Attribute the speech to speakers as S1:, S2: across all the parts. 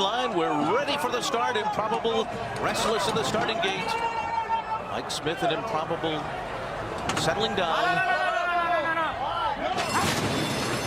S1: Line, we're ready for the start. Improbable, restless in the starting gate. Mike Smith and Improbable settling down.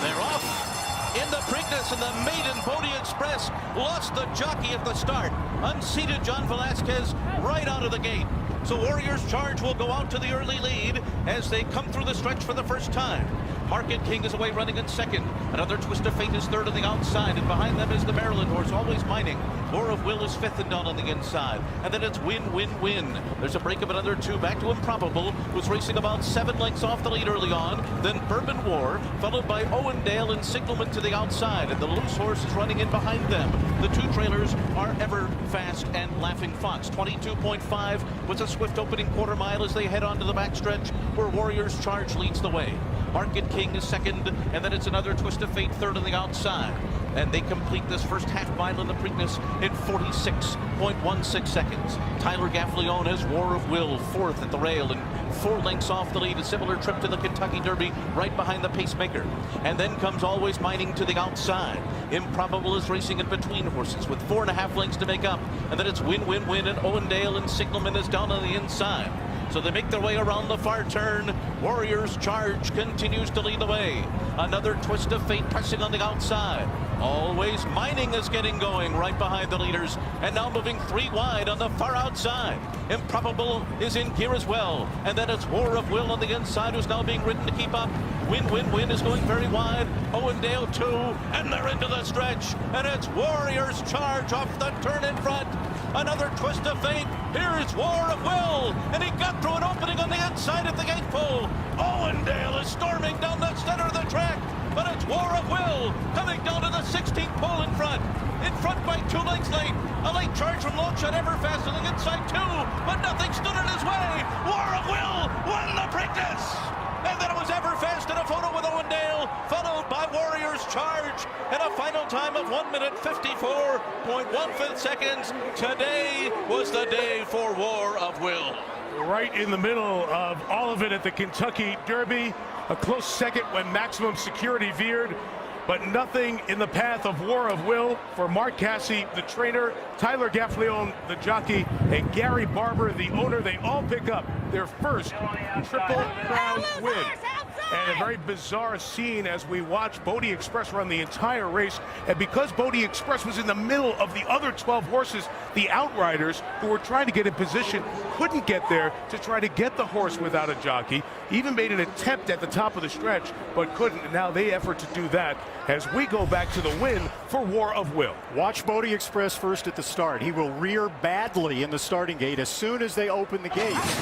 S1: They're off in the Preakness, and the maiden Bodie Express lost the jockey at the start. Unseated John Velasquez right out of the gate. So Warriors Charge will go out to the early lead as they come through the stretch for the first time. Market King is away running in second. Another Twist of Fate is third on the outside, and behind them is the Maryland horse, Always Mining. War of Will is fifth and down on the inside. And then it's Win, Win, Win. There's a break of another two back to Improbable, who's racing about 7 lengths off the lead early on. Then Bourbon War, followed by Owendale and Signalman to the outside, and the loose horse is running in behind them. The two trailers are Ever Fast and Laughing Fox. 22.5 was a swift opening quarter mile as they head onto the backstretch, where Warriors Charge leads the way. Market King is second, and then it's another Twist of Fate third on the outside. And they complete this first half mile in the Preakness in 46.16 seconds. Tyler Gaffalione has War of Will fourth at the rail and 4 lengths off the lead. A similar trip to the Kentucky Derby right behind the pacemaker. And then comes Always Mining to the outside. Improbable is racing in between horses with 4.5 lengths to make up. And then it's Win, Win, Win, and Owendale and Signalman is down on the inside. So they make their way around the far turn. Warriors Charge continues to lead the way. Another Twist of Fate pressing on the outside. Always Mining is getting going right behind the leaders, and now moving 3 wide on the far outside. Improbable is in gear as well, and then it's War of Will on the inside, who's now being ridden to keep up. Win, Win, Win is going very wide. Owendale too, and they're into the stretch, and it's Warriors Charge off the turn in front. Another Twist of Fate. Here is War of Will, and he got through an opening on the inside at the gate pole. Owendale is storming down the center of the track, but it's War of Will coming down to the 16th pole in front. In front by 2 lengths late. A late charge from Longshot Everfast on the inside too, but nothing stood in his way. War of Will won the Preakness. And then it was Everfast in a photo with Owendale, followed by Warriors Charge, and a final time of 1 minute 54.15 seconds. Today was the day for War of Will.
S2: Right in the middle of all of it at the Kentucky Derby. A close second when Maximum Security veered, but nothing in the path of War of Will for Mark Casse, the trainer, Tyler Gaffalione, the jockey, and Gary Barber, the owner. They all pick up their first Triple Crown win. And a very bizarre scene as we watch Bodie Express run the entire race. And because Bodie Express was in the middle of the other 12 horses, the outriders who were trying to get in position couldn't get there to try to get the horse without a jockey. Even made an attempt at the top of the stretch, but couldn't. And now they effort to do that as we go back to the win for War of Will.
S3: Watch Bodie Express first at the start. He will rear badly in the starting gate as soon as they open the gates.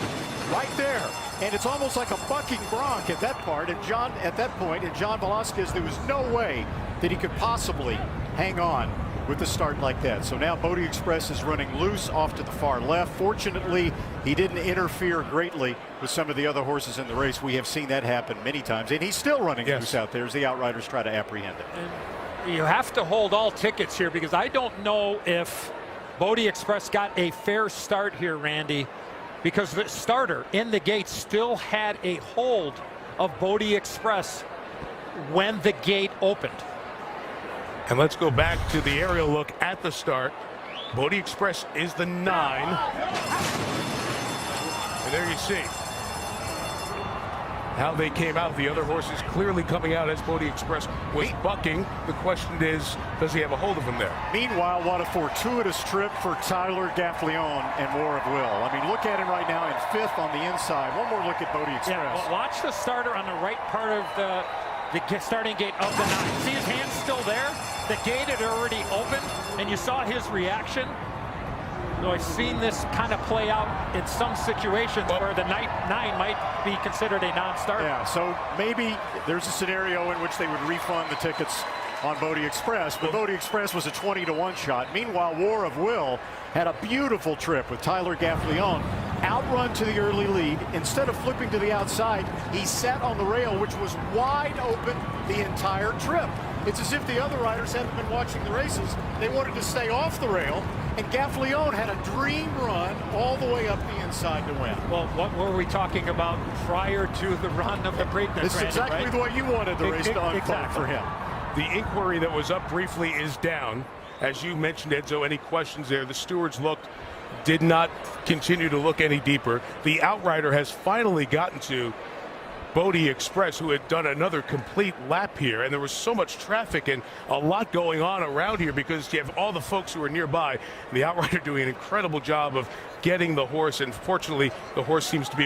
S3: Right there. And it's almost like a bucking bronc at that part. And at that point, John Velasquez, there was no way that he could possibly hang on with the start like that. So now Bodie Express is running loose off to the far left. Fortunately, he didn't interfere greatly with some of the other horses in the race. We have seen that happen many times. And he's still running loose out there as the outriders try to apprehend him.
S4: And you have to hold all tickets here, because I don't know if Bodie Express got a fair start here, Randy, because the starter in the gate still had a hold of Bodie Express when the gate opened.
S2: And let's go back to the aerial look at the start. Bodie Express is the 9. And there you see how they came out. The other horses clearly coming out as Bodie Express was bucking. The question is, does he have a hold of him there?
S3: Meanwhile, what a fortuitous trip for Tyler Gaffalione and War of Will. I mean, look at him right now in 5th on the inside. One more look at Bodie Express.
S4: Yeah, well, watch the starter on the right part of the starting gate of the 9. See his hands still there? The gate had already opened, and you saw his reaction. So I've seen this kind of play out in some situations where the 9 might be considered a non-starter.
S3: Yeah, so maybe there's a scenario in which they would refund the tickets on Bodie Express, but Bodie Express was a 20-to-1 shot. Meanwhile, War of Will had a beautiful trip with Tyler Gaffalione. Outrun to the early lead. Instead of flipping to the outside, he sat on the rail, which was wide open the entire trip. It's as if the other riders haven't been watching the races. They wanted to stay off the rail, and Gaffalione had a dream run all the way up the inside to win.
S4: Well, what were we talking about prior to the run of the Preakness?
S3: This is exactly
S4: right?
S3: the way you wanted the race to unfold for him.
S2: The inquiry that was up briefly is down. As you mentioned, Edzo, any questions there? The stewards did not continue to look any deeper. The outrider has finally gotten to Bodie Express, who had done another complete lap here, and there was so much traffic and a lot going on around here because you have all the folks who are nearby. The outrider doing an incredible job of getting the horse, and fortunately the horse seems to be